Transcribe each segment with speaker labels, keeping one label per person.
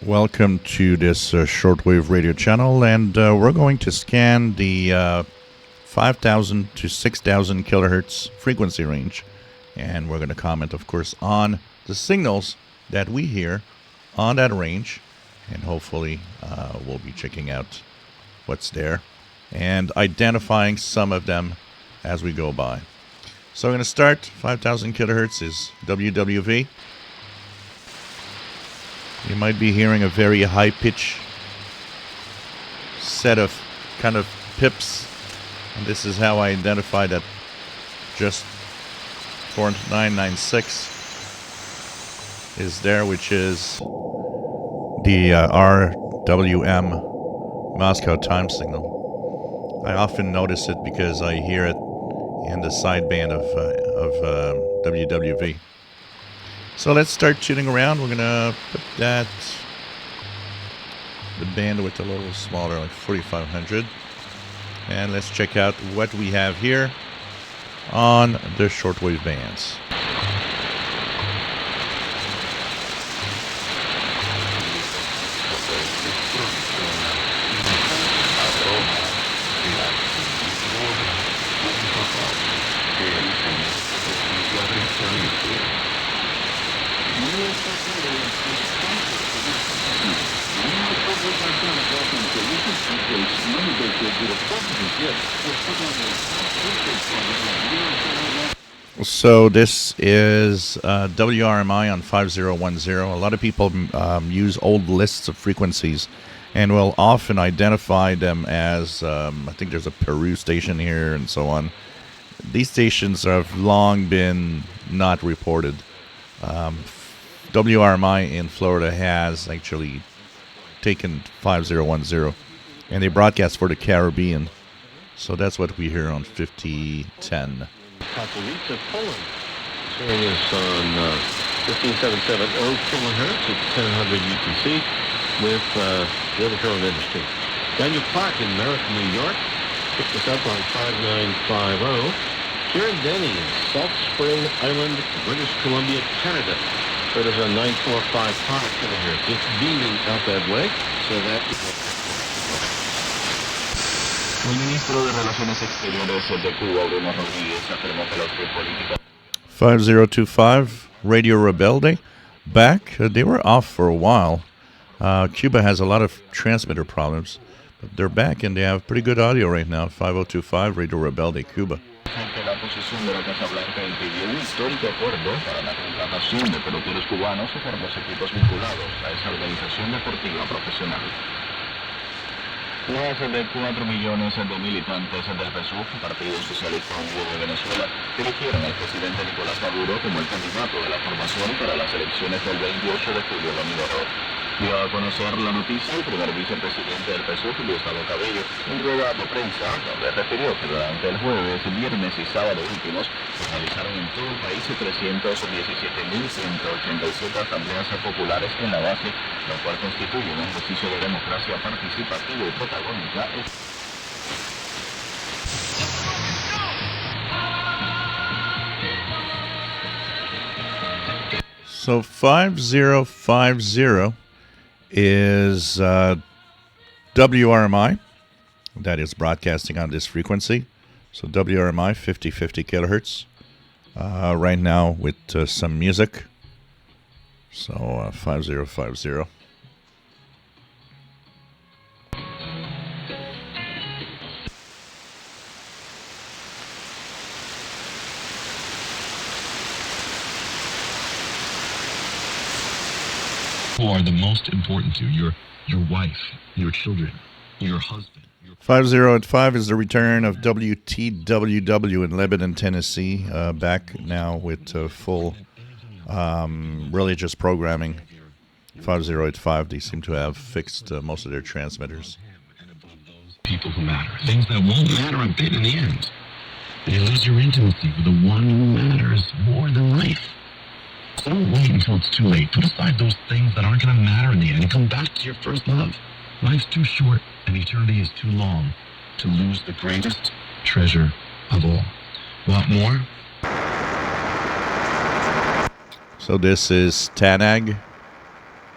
Speaker 1: Welcome to this shortwave radio channel, and we're going to scan the 5,000 to 6,000 kilohertz frequency range, and we're going to comment, of course, on the signals that we hear on that range, and hopefully we'll be checking out what's there and identifying some of them as we go by. So I'm going to start. 5,000 kilohertz is WWV. You might be hearing a very high pitch set of kind of pips, and this is how I identify that just 4996 is there, which is the RWM Moscow time signal. I often notice it because I hear it in the sideband of WWV. So let's start tuning around. We're going to put the bandwidth a little smaller, like 4,500. And let's check out what we have here on the shortwave bands. So this is WRMI on 5010. A lot of people use old lists of frequencies and will often identify them as, I think there's a Peru station here and so on. These stations have long been not reported. WRMI in Florida has actually taken 5010 and they broadcast for the Caribbean. So that's what we hear on 5010.
Speaker 2: Katowice, Poland. Showing us on 15770 kilohertz at 1000 UTC with the Overcurrent Industry. Daniel Clark in Merritt, New York, picked us up on 5950. Kieran Denny in Salt Spring Island, British Columbia, Canada. Heard us on 9455 kilohertz. It's beaming out that way, so that is...
Speaker 3: El ministro de Relaciones Exteriores de Cuba, Bruno Rodríguez, afirmó que los políticos
Speaker 1: 5025 Radio Rebelde back. They were off for a while. Cuba has a lot of transmitter problems, but they're back and they have pretty good audio right now. 5025 Radio Rebelde, Cuba.
Speaker 3: que la posición de la Casa Blanca impidió un histórico acuerdo para la contratación de peloteros cubanos por los equipos vinculados a esa organización deportiva profesional. Más de 4 millones de militantes del PSUV, Partido Socialista Unido de Venezuela, eligieron al presidente Nicolás Maduro como el candidato de la formación para las elecciones del 28 de julio venidero. Dio a conocer la noticia el primer vicepresidente del PSUV, Gustavo Cabello, en rueda de prensa, donde refirió que durante el jueves, viernes y sábado últimos se realizaron en todo el país 317.187 asambleas populares en la base, lo cual constituye un ejercicio de democracia participativa y protagónica.
Speaker 1: So 5050 is WRMI that is broadcasting on this frequency. So WRMI 5050 kilohertz right now with some music. So 5050.
Speaker 4: Who are the most important to you? Your wife, your children, your husband.
Speaker 1: 5085 is the return of WTWW in Lebanon, Tennessee. Back now with full religious programming. 5085, they seem to have fixed most of their transmitters.
Speaker 4: People who matter. Things that won't matter a bit in the end. And you lose your intimacy with the one who matters more than life. So don't wait until it's too late. Put aside those things that aren't going to matter in the end and come back to your first love. Life's too short and eternity is too long to lose the greatest treasure of all. Want more?
Speaker 1: So this is TANAG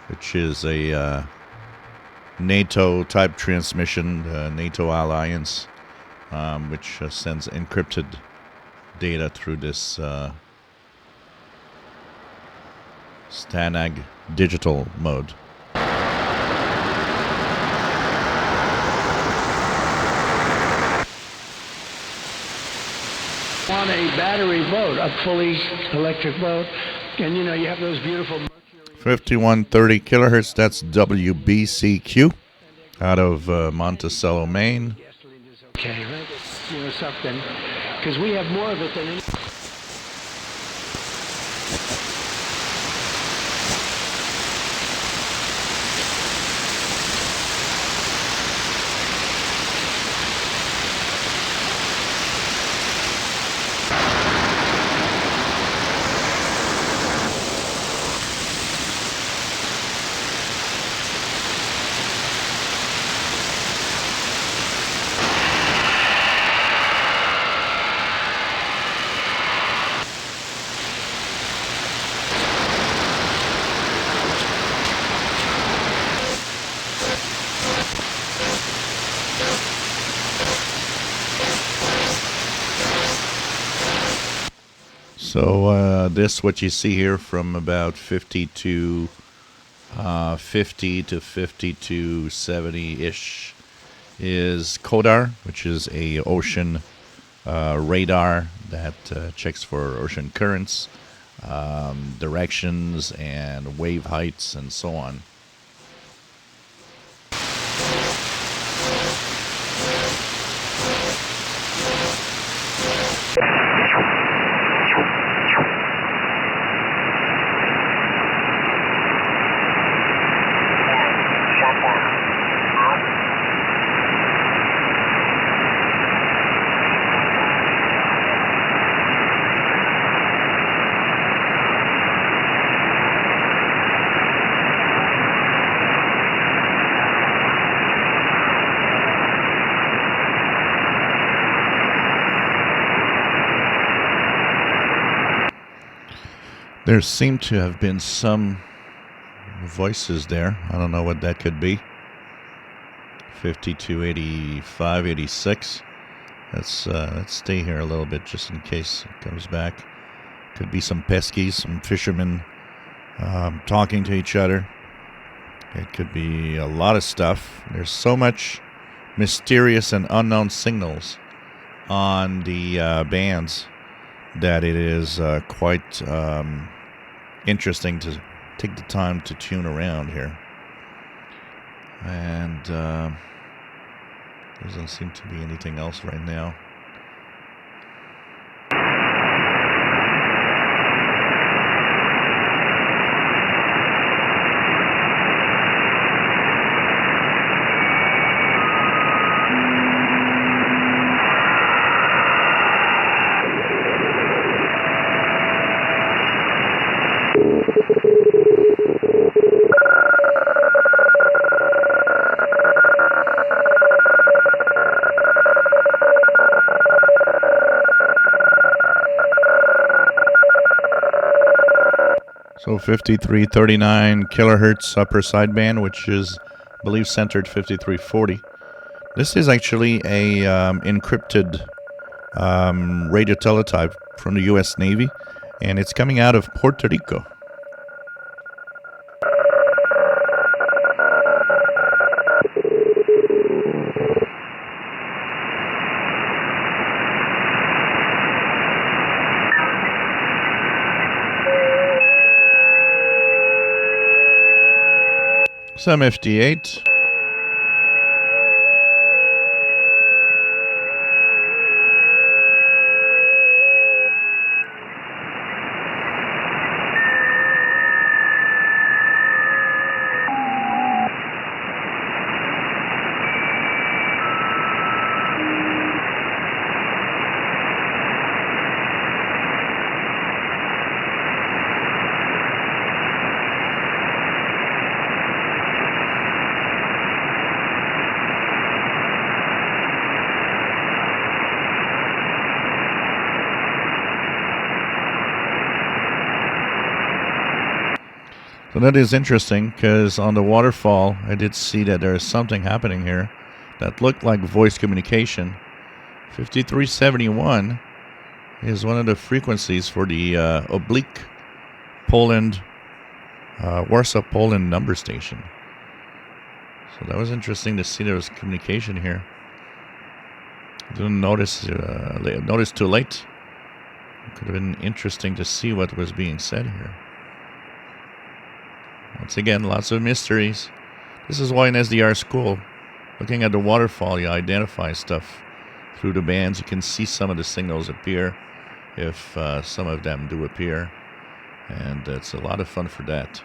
Speaker 1: which is a NATO type transmission, NATO alliance, which sends encrypted data through this STANAG digital mode.
Speaker 5: On a battery boat, a fully electric boat, and you have those beautiful Mercury
Speaker 1: 5130 kilohertz, that's WBCQ out of Monticello, Maine.
Speaker 5: gasoline is okay, right? It's, something, because we have more of it than any.
Speaker 1: So this, what you see here, from about 50 to 70-ish, is CODAR, which is a ocean radar that checks for ocean currents, directions, and wave heights, and so on. There seem to have been some voices there. I don't know what that could be. 52, 85, 86. Let's stay here a little bit just in case it comes back. Could be some peskies, some fishermen talking to each other. It could be a lot of stuff. There's so much mysterious and unknown signals on the bands that it is quite interesting to take the time to tune around here. And doesn't seem to be anything else right now. So 5339 kilohertz upper sideband, which is, I believe, centered 5340. This is actually a encrypted radio teletype from the U.S. Navy, and it's coming out of Puerto Rico. Some FD8. So that is interesting because on the waterfall, I did see that there is something happening here that looked like voice communication. 5371 is one of the frequencies for the oblique Poland, Warsaw, Poland number station. So that was interesting to see there was communication here. Didn't notice too late. It could have been interesting to see what was being said here. Once again, lots of mysteries. This is why in SDR school, looking at the waterfall, you identify stuff through the bands. You can see some of the signals appear if some of them do appear. And it's a lot of fun for that.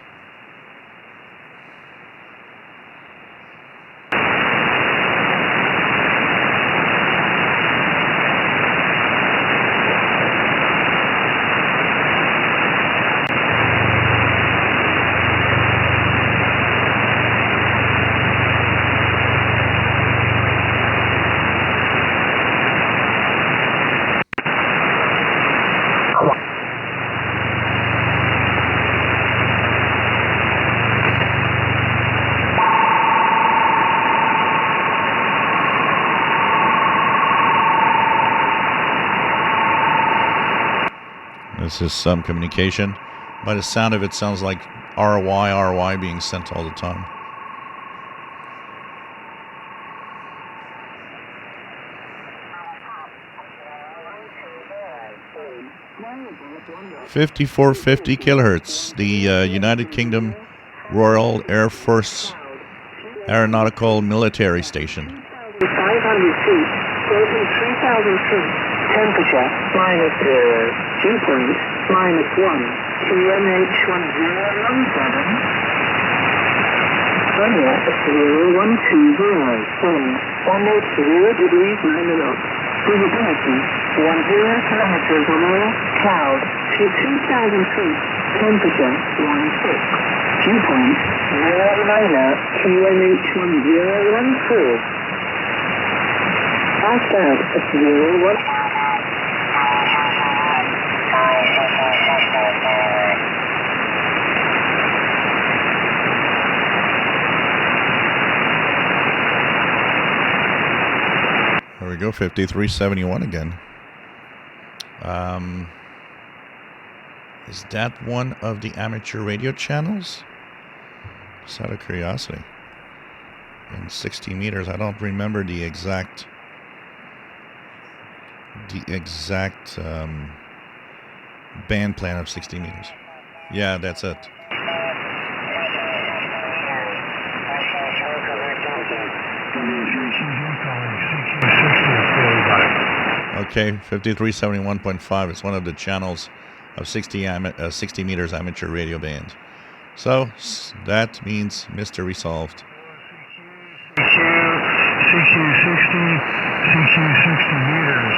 Speaker 1: This is some communication. By the sound of it, sounds like RY being sent all the time. (5450 kHz), the United Kingdom Royal Air Force Aeronautical Military Station.
Speaker 6: 500 feet, closing 3,000 feet. Temperature -0, dew point -1, QMH1017. Sonia 0120, wind 180 degrees 9 knots. Visibility 10 kilometers or more, cloud to 2,000 feet. Temperature 16. Dew point 0 QMH1014. Outside at 01.
Speaker 1: There we go, 5371 again. Is that one of the amateur radio channels? Just out of curiosity. In 60 meters, I don't remember the exact band plan of 60 meters. Yeah, that's it. Okay, 5371.5 is one of the channels of 60 meters amateur radio band. So that means mystery solved.
Speaker 7: 60 meters,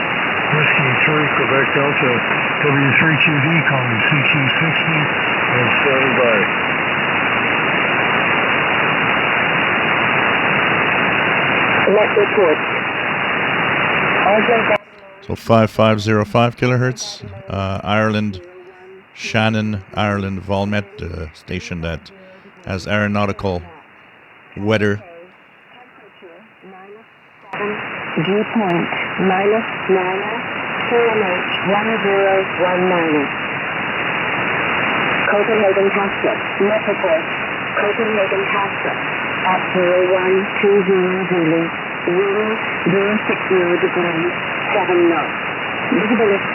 Speaker 7: Whiskey 3, Quebec Delta, W3QD calling CQ60 and standing by.
Speaker 6: Net report.
Speaker 1: So 5505 kilohertz, Ireland, Shannon, Ireland, Volmet, station that has aeronautical weather.
Speaker 6: Dew point -9, QMH1019. Copenhagen Castle, net report. Copenhagen Castle at 0120 Zulu. Wind 060 degrees, 7 knots. Visibility.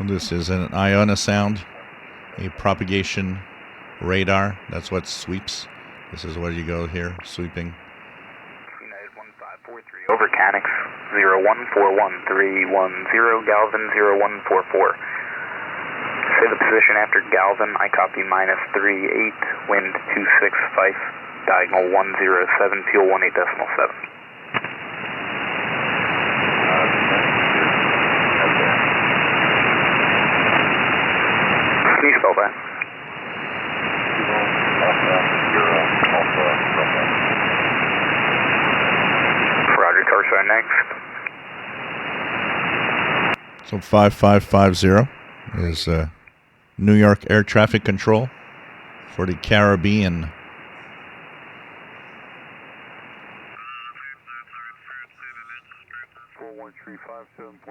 Speaker 1: This is an Iona sound, a propagation radar. That's what sweeps. This is where you go here, sweeping.
Speaker 8: United 1543, over Canix 0141310, Galvin 0144. Say the position after Galvin, I copy -38, wind 265, diagonal 107, fuel 18.7. Roger, car sign next.
Speaker 1: So 5550 is New York Air Traffic Control for the Caribbean.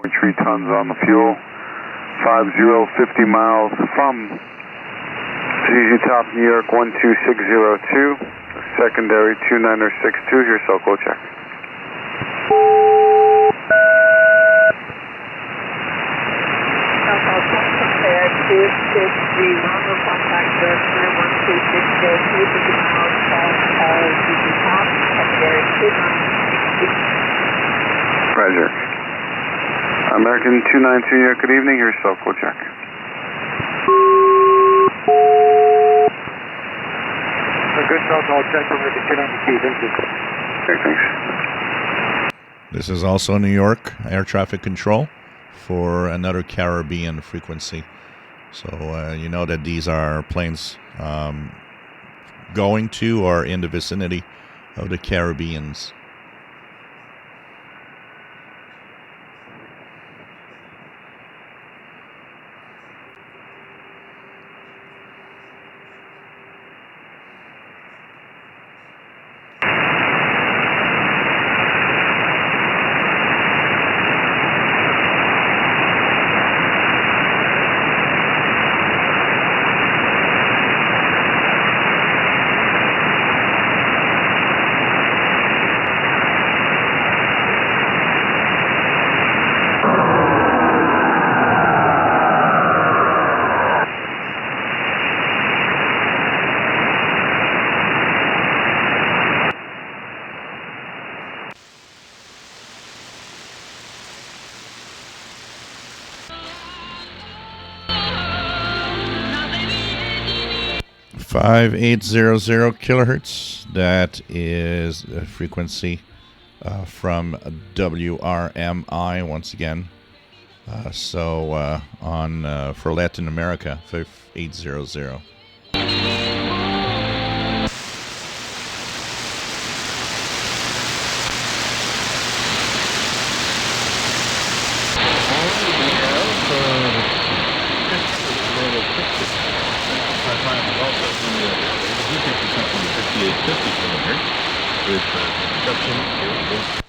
Speaker 9: .3 tons on the fuel. 50 miles from CZ Top New York 12602. Secondary 2962. Here, Soco check.
Speaker 6: Prepare 263, Romeo contact Berkshire 1260, 50 miles south of CZ Top, secondary 2962.
Speaker 9: Roger. American 292 New York, good evening. Here's Soco check. Good Soco check from American 292. Thank you. Okay, thanks.
Speaker 1: This is also New York Air Traffic Control for another Caribbean frequency. So you know that these are planes going to or in the vicinity of the Caribbeans. Five 5800 kilohertz. That is a frequency from WRMI once again. On for Latin America, 5800.
Speaker 2: With production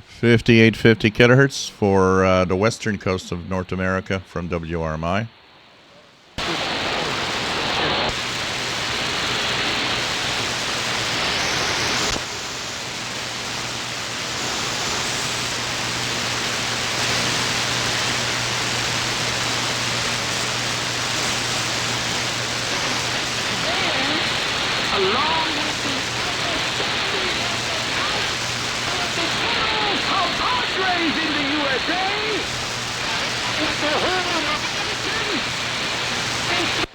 Speaker 1: 5850 kilohertz for the western coast of North America from WRMI.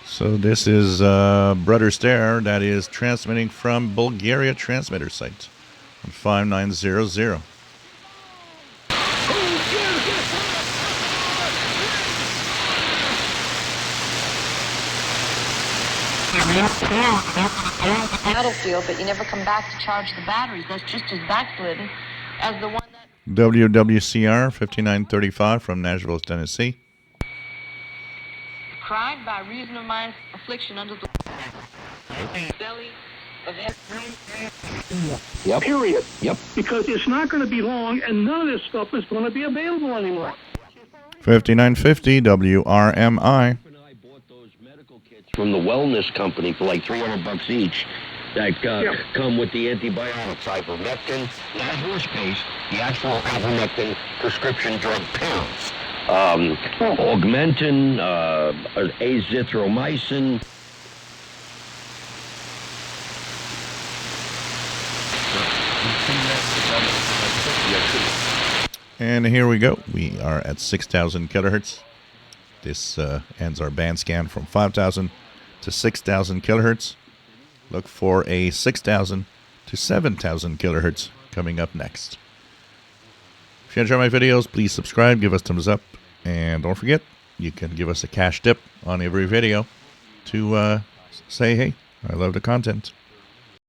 Speaker 1: So this is Brother Stare that is transmitting from Bulgaria transmitter site on 5900.
Speaker 10: Battlefield, but you never come back to charge the batteries. That's just as backslidden as the one that...
Speaker 1: WWCR 5935 from Nashville, Tennessee.
Speaker 10: Cried by reason of my affliction under the belly of
Speaker 5: Yep. Period. Yep. Because it's not going to be long, and none of this stuff is going to be available anymore.
Speaker 1: 5950 WRMI.
Speaker 11: From the wellness company for like $300 each that come with the antibiotics, ivermectin, not horse paste, the actual ivermectin prescription drug pills. Augmentin, azithromycin.
Speaker 1: And here we go. We are at 6,000 kilohertz. This ends our band scan from 5,000 to 6,000 kilohertz. Look for a 6,000 to 7,000 kilohertz coming up next. If you enjoy my videos, please subscribe, give us thumbs up, and don't forget, you can give us a cash tip on every video to say, hey, I love the content.